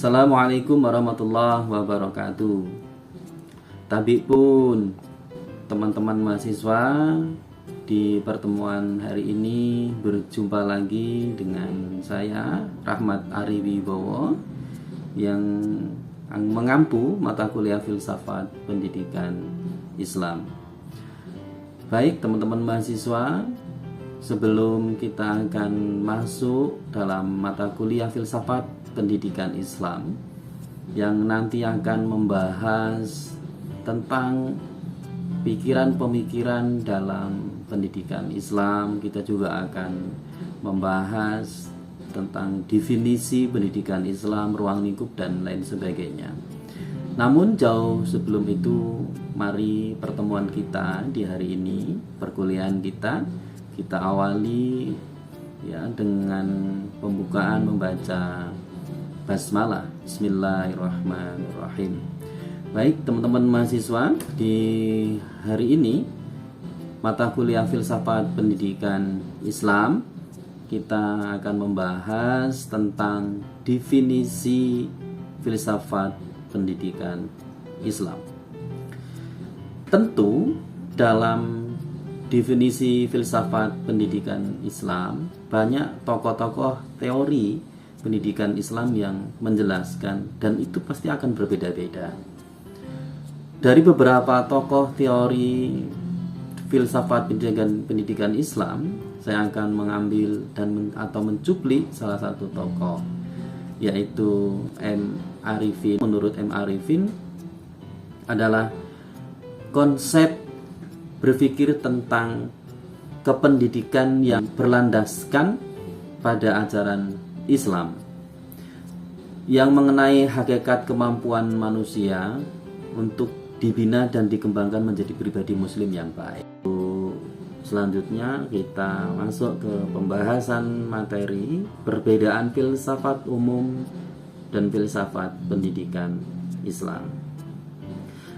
Assalamualaikum warahmatullahi wabarakatuh. Tabik pun teman-teman mahasiswa, di pertemuan hari ini berjumpa lagi dengan saya Rahmat Ari Wibowo yang mengampu mata kuliah filsafat pendidikan Islam. Baik teman-teman mahasiswa, sebelum kita akan masuk dalam mata kuliah filsafat pendidikan Islam yang nanti akan membahas tentang pikiran-pemikiran dalam pendidikan Islam, kita juga akan membahas tentang definisi pendidikan Islam, ruang lingkup dan lain sebagainya. Namun jauh sebelum itu, mari pertemuan kita di hari ini, perkuliahan kita awali ya dengan pembukaan membaca basmalah. Bismillahirrahmanirrahim. Baik teman-teman mahasiswa, di hari ini mata kuliah filsafat pendidikan Islam kita akan membahas tentang definisi filsafat pendidikan Islam. Tentu dalam definisi filsafat pendidikan Islam banyak tokoh-tokoh teori pendidikan Islam yang menjelaskan, dan itu pasti akan berbeda-beda. Dari beberapa tokoh teori filsafat pendidikan Islam, saya akan mengambil atau mencuplik salah satu tokoh, yaitu M. Arifin. Menurut M. Arifin adalah konsep berpikir tentang kependidikan yang berlandaskan pada ajaran Islam yang mengenai hakikat kemampuan manusia untuk dibina dan dikembangkan menjadi pribadi muslim yang baik. Selanjutnya kita masuk ke pembahasan materi perbedaan filsafat umum dan filsafat pendidikan Islam.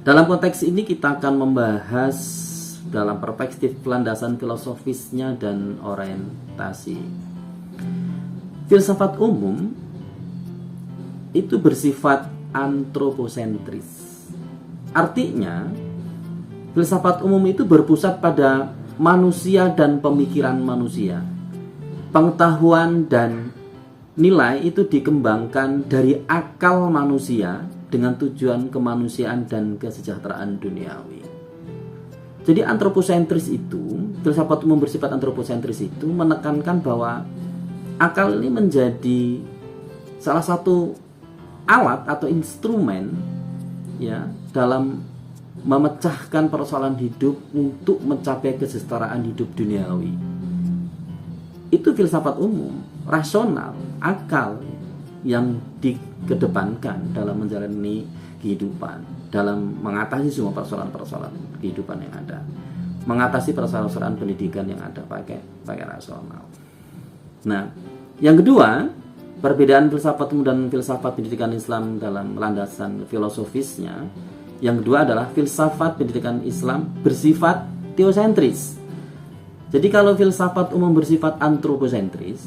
Dalam konteks ini kita akan membahas dalam perspektif landasan filosofisnya dan orientasi. Filsafat umum itu bersifat antroposentris. Artinya, filsafat umum itu berpusat pada manusia dan pemikiran manusia. Pengetahuan dan nilai itu dikembangkan dari akal manusia dengan tujuan kemanusiaan dan kesejahteraan duniawi. Jadi antroposentris itu, filsafat umum bersifat antroposentris itu menekankan bahwa akal ini menjadi salah satu alat atau instrumen ya dalam memecahkan persoalan hidup untuk mencapai kesejahteraan hidup duniawi. Itu filsafat umum, rasional, akal yang dikedepankan dalam menjalani kehidupan, dalam mengatasi semua persoalan-persoalan kehidupan yang ada, mengatasi persoalan-persoalan pendidikan yang ada pakai rasional. Nah, yang kedua, perbedaan filsafat umum dan filsafat pendidikan Islam dalam landasan filosofisnya. Yang kedua adalah filsafat pendidikan Islam bersifat teosentris. Jadi kalau filsafat umum bersifat antroposentris,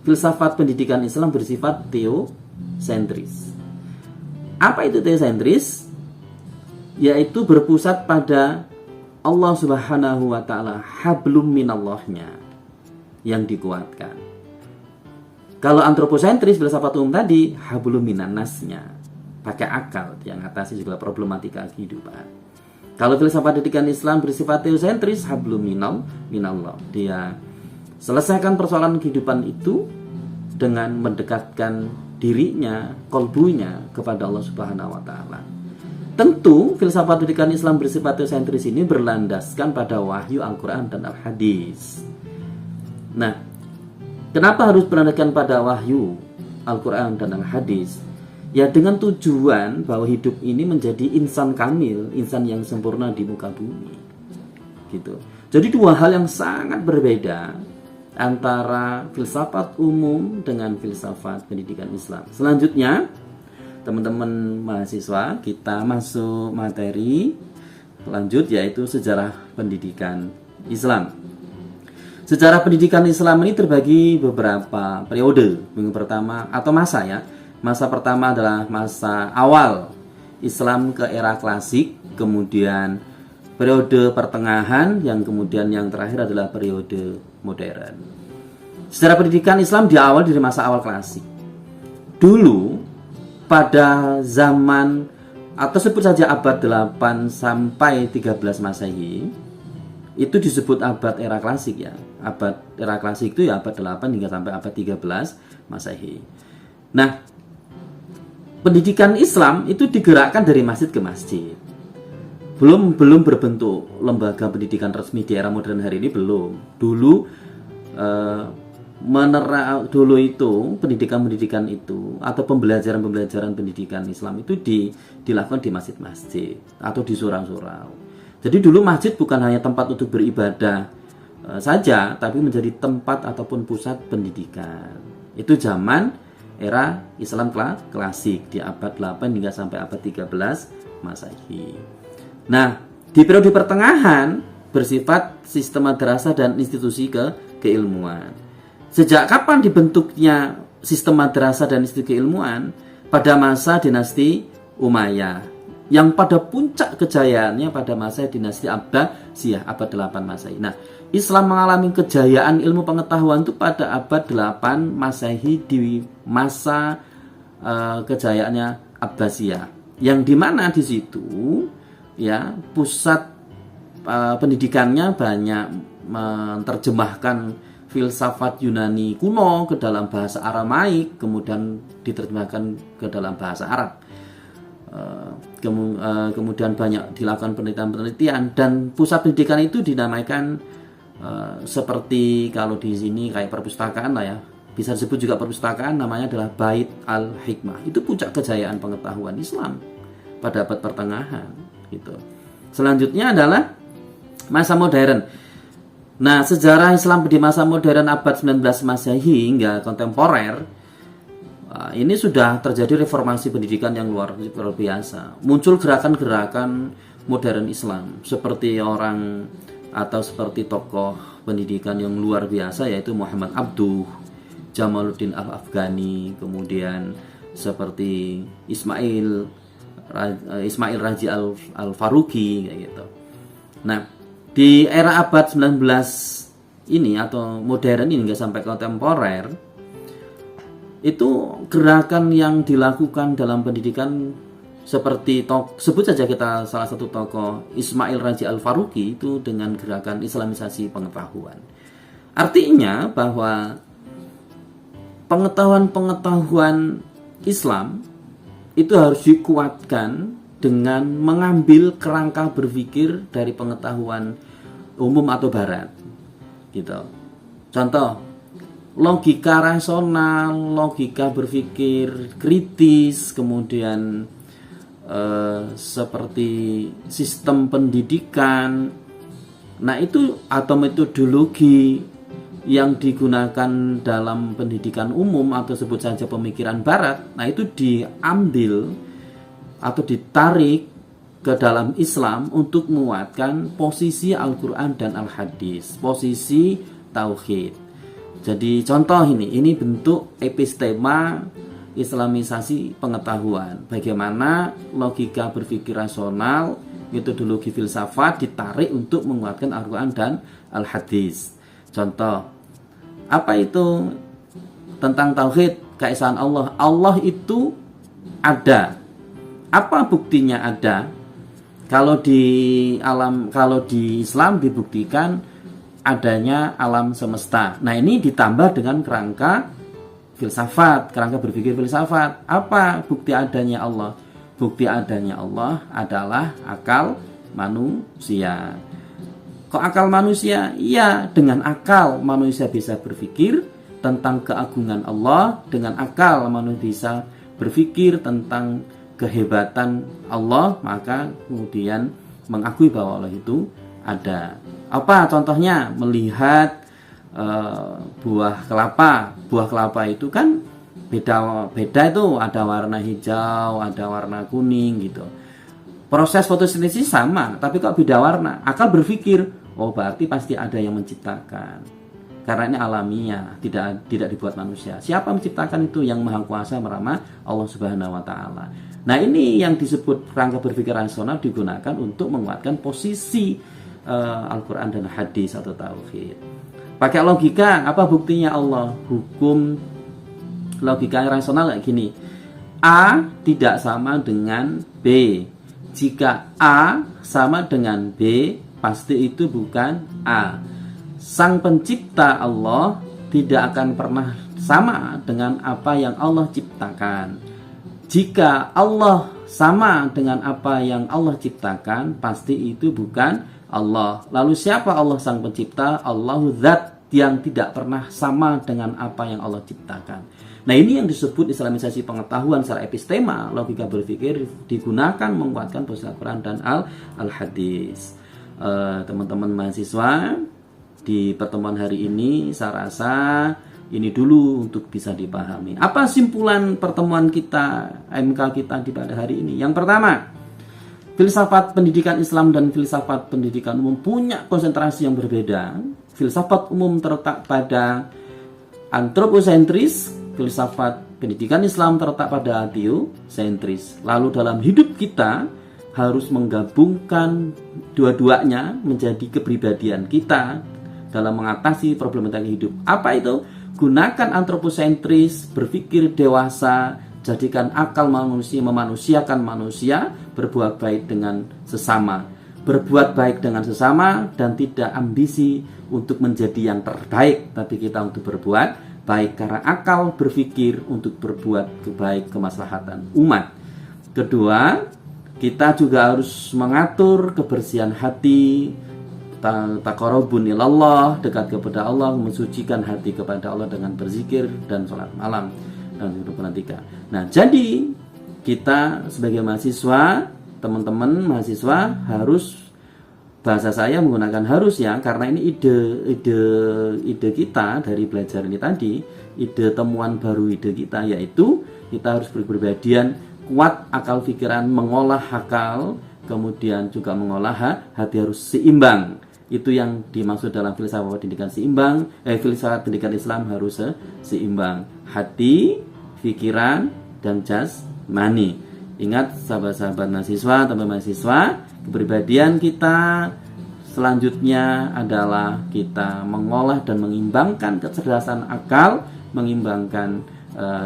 filsafat pendidikan Islam bersifat teosentris. Apa itu teosentris? Yaitu berpusat pada Allah Subhanahu wa taala, hablum minallahnya yang dikuatkan. Kalau antroposentris filsafat umum tadi hablum minannasnya, pakai akal yang atasi segala problematika kehidupan. Kalau filsafat pendidikan Islam bersifat teosentris, hablum minallah, dia selesaikan persoalan kehidupan itu dengan mendekatkan dirinya, kolbunya kepada Allah Subhanahu wa taala. Tentu filsafat pendidikan Islam bersifat teosentris ini berlandaskan pada wahyu Al-Qur'an dan Al-Hadis. Nah, kenapa harus berlandaskan pada wahyu Al-Quran dan Al-Hadis? Ya dengan tujuan bahwa hidup ini menjadi insan kamil, insan yang sempurna di muka bumi. Gitu. Jadi dua hal yang sangat berbeda antara filsafat umum dengan filsafat pendidikan Islam. Selanjutnya, teman-teman mahasiswa, kita masuk materi lanjut yaitu sejarah pendidikan Islam. Sejarah pendidikan Islam ini terbagi beberapa periode. Yang pertama atau masa ya. Masa pertama adalah masa awal Islam ke era klasik, kemudian periode pertengahan, yang kemudian yang terakhir adalah periode modern. Sejarah pendidikan Islam diawali dari masa awal klasik. Dulu pada zaman atau sebut saja abad 8 sampai 13 Masehi, itu disebut abad era klasik ya. Abad era klasik itu ya abad 8 hingga sampai abad 13 Masehi. Nah, pendidikan Islam itu digerakkan dari masjid ke masjid. Belum berbentuk lembaga pendidikan resmi di era modern hari ini, belum. Dulu dulu itu pendidikan itu atau pembelajaran pendidikan Islam itu dilakukan di masjid-masjid atau di surau-surau. Jadi dulu masjid bukan hanya tempat untuk beribadah saja, tapi menjadi tempat ataupun pusat pendidikan. Itu zaman era Islam klasik di abad 8 hingga sampai abad 13 Masehi. Nah, di periode pertengahan bersifat sistem madrasah dan institusi keilmuan. Sejak kapan dibentuknya sistem madrasah dan institusi keilmuan? Pada masa dinasti Umayyah, yang pada puncak kejayaannya pada masa dinasti Abbasiyah abad 8 Masehi. Nah, Islam mengalami kejayaan ilmu pengetahuan itu pada abad 8 Masehi di masa kejayaannya Abbasiyah, yang dimana di situ ya pusat pendidikannya banyak menerjemahkan filsafat Yunani kuno ke dalam bahasa Aramaik, kemudian diterjemahkan ke dalam bahasa Arab. Kemudian banyak dilakukan penelitian, dan pusat pendidikan itu dinamakan seperti kalau di sini kayak perpustakaan lah ya, bisa disebut juga perpustakaan, namanya adalah Bait al-Hikmah. Itu puncak kejayaan pengetahuan Islam pada abad pertengahan gitu. Selanjutnya adalah masa modern. Nah, sejarah Islam di masa modern abad 19 Masehi hingga kontemporer, ini sudah terjadi reformasi pendidikan yang luar biasa. Muncul gerakan-gerakan modern Islam seperti seperti tokoh pendidikan yang luar biasa, yaitu Muhammad Abduh, Jamaluddin Al-Afghani, kemudian seperti Ismail Raji Al-Faruqi kayak gitu. Nah, di era abad 19 ini atau modern ini hingga sampai kontemporer, itu gerakan yang dilakukan dalam pendidikan seperti sebut saja kita salah satu tokoh Ismail Raji Al-Faruqi itu dengan gerakan Islamisasi pengetahuan. Artinya bahwa pengetahuan Islam itu harus dikuatkan dengan mengambil kerangka berpikir dari pengetahuan umum atau barat gitu. Contoh, logika rasional, logika berpikir kritis, kemudian seperti sistem pendidikan. Nah, itu atau metodologi yang digunakan dalam pendidikan umum atau sebut saja pemikiran barat, nah itu diambil atau ditarik ke dalam Islam untuk menguatkan posisi Al-Quran dan Al-Hadis, posisi Tauhid. Jadi contoh ini bentuk epistema Islamisasi pengetahuan. Bagaimana logika berpikir rasional, metodologi filsafat ditarik untuk menguatkan Al-Quran dan Al-Hadis. Contoh, apa itu tentang Tauhid, keesaan Allah? Allah itu ada. Apa buktinya ada? Kalau di Islam dibuktikan adanya alam semesta. Nah, ini ditambah dengan kerangka filsafat, kerangka berpikir filsafat. Apa bukti adanya Allah? Bukti adanya Allah adalah akal manusia. Kok akal manusia? Iya, dengan akal manusia bisa berpikir tentang keagungan Allah, dengan akal manusia bisa berpikir tentang kehebatan Allah, maka kemudian mengakui bahwa Allah itu ada. Apa contohnya? Melihat buah kelapa itu kan beda itu, ada warna hijau, ada warna kuning gitu. Proses fotosintesis sama, tapi kok beda warna? Akal berpikir, oh berarti pasti ada yang menciptakan. karena ini alamiah, tidak dibuat manusia. Siapa menciptakan itu? Yang Maha Kuasa Maha Allah Subhanahu wa taala. Nah, ini yang disebut kerangka berpikir rasional digunakan untuk menguatkan posisi Al-Qur'an dan hadis atau tauhid. Pakai logika, apa buktinya Allah? Hukum logika rasional kayak gini. A tidak sama dengan B. Jika A sama dengan B, pasti itu bukan A. Sang pencipta Allah tidak akan pernah sama dengan apa yang Allah ciptakan. Jika Allah sama dengan apa yang Allah ciptakan, pasti itu bukan Allah. Lalu siapa Allah sang pencipta? Allahu Zat yang tidak pernah sama dengan apa yang Allah ciptakan. Nah, ini yang disebut islamisasi pengetahuan secara epistema, logika berpikir digunakan menguatkan posisi Al-Quran dan Al-Hadis. Teman-teman mahasiswa, di pertemuan hari ini saya rasa ini dulu untuk bisa dipahami. Apa simpulan pertemuan kita, MK kita di pada hari ini? Yang pertama, filsafat pendidikan Islam dan filsafat pendidikan umum punya konsentrasi yang berbeda. Filsafat umum terletak pada antroposentris, filsafat pendidikan Islam terletak pada teosentris. Lalu dalam hidup kita harus menggabungkan dua-duanya menjadi kepribadian kita dalam mengatasi problematika hidup. Apa itu? Gunakan antroposentris, berpikir dewasa, jadikan akal manusia memanusiakan manusia, berbuat baik dengan sesama. Berbuat baik dengan sesama dan tidak ambisi untuk menjadi yang terbaik, tapi kita untuk berbuat baik karena akal berpikir untuk berbuat baik kemaslahatan umat. Kedua, kita juga harus mengatur kebersihan hati, taqarrubun ilallah, dekat kepada Allah, mensucikan hati kepada Allah dengan berzikir dan sholat malam dan berantika. Nah, jadi kita sebagai mahasiswa, teman-teman mahasiswa harus, bahasa saya menggunakan harus ya, karena ini ide kita dari belajar ini tadi, ide temuan baru ide kita, yaitu kita harus berkepribadian kuat akal pikiran, mengolah akal, kemudian juga mengolah hati, harus seimbang. Itu yang dimaksud dalam filsafat pendidikan seimbang. Filsafat pendidikan Islam harus seimbang, hati, pikiran, dan jasmani. Ingat sahabat-sahabat mahasiswa, teman mahasiswa, kepribadian kita selanjutnya adalah kita mengolah dan mengimbangkan kecerdasan akal, mengimbangkan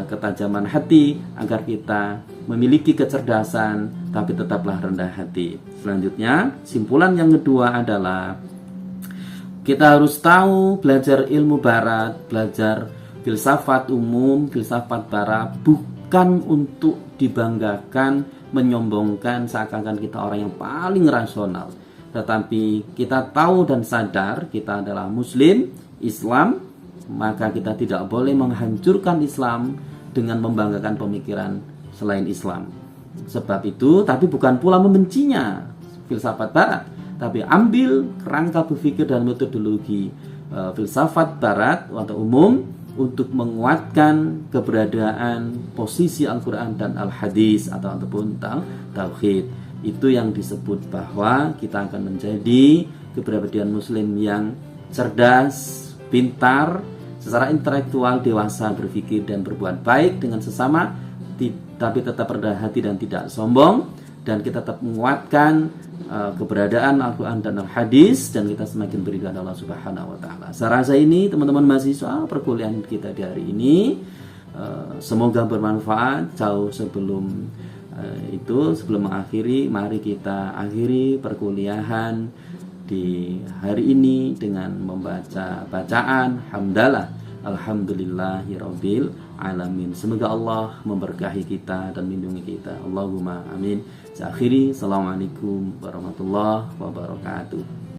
ketajaman hati agar kita memiliki kecerdasan tapi tetaplah rendah hati. Selanjutnya, simpulan yang kedua adalah kita harus tahu belajar ilmu barat, belajar filsafat umum, filsafat barat bukan untuk dibanggakan, menyombongkan seakan-akan kita orang yang paling rasional. Tetapi kita tahu dan sadar kita adalah Muslim, Islam, maka kita tidak boleh menghancurkan Islam dengan membanggakan pemikiran selain Islam. Sebab itu, tapi bukan pula membencinya filsafat barat, tapi ambil kerangka berpikir dan metodologi filsafat barat atau umum untuk menguatkan keberadaan posisi Al-Quran dan Al-Hadis ataupun tauhid. Itu yang disebut bahwa kita akan menjadi kepribadian Muslim yang cerdas, pintar, secara intelektual dewasa, berpikir dan berbuat baik dengan sesama, tapi tetap rendah hati dan tidak sombong, dan kita tetap menguatkan keberadaan Al-Quran dan Al-Hadis, dan kita semakin beribadah kepada Allah Subhanahu wa taala. Saya rasa ini teman-teman mahasiswa perkuliahan kita di hari ini semoga bermanfaat. Jauh sebelum sebelum mengakhiri, mari kita akhiri perkuliahan di hari ini dengan membaca bacaan hamdalah alhamdulillahirabbil alamin. Semoga Allah memberkahi kita dan melindungi kita. Allahumma amin. Saya akhiri. Assalamualaikum warahmatullahi wabarakatuh.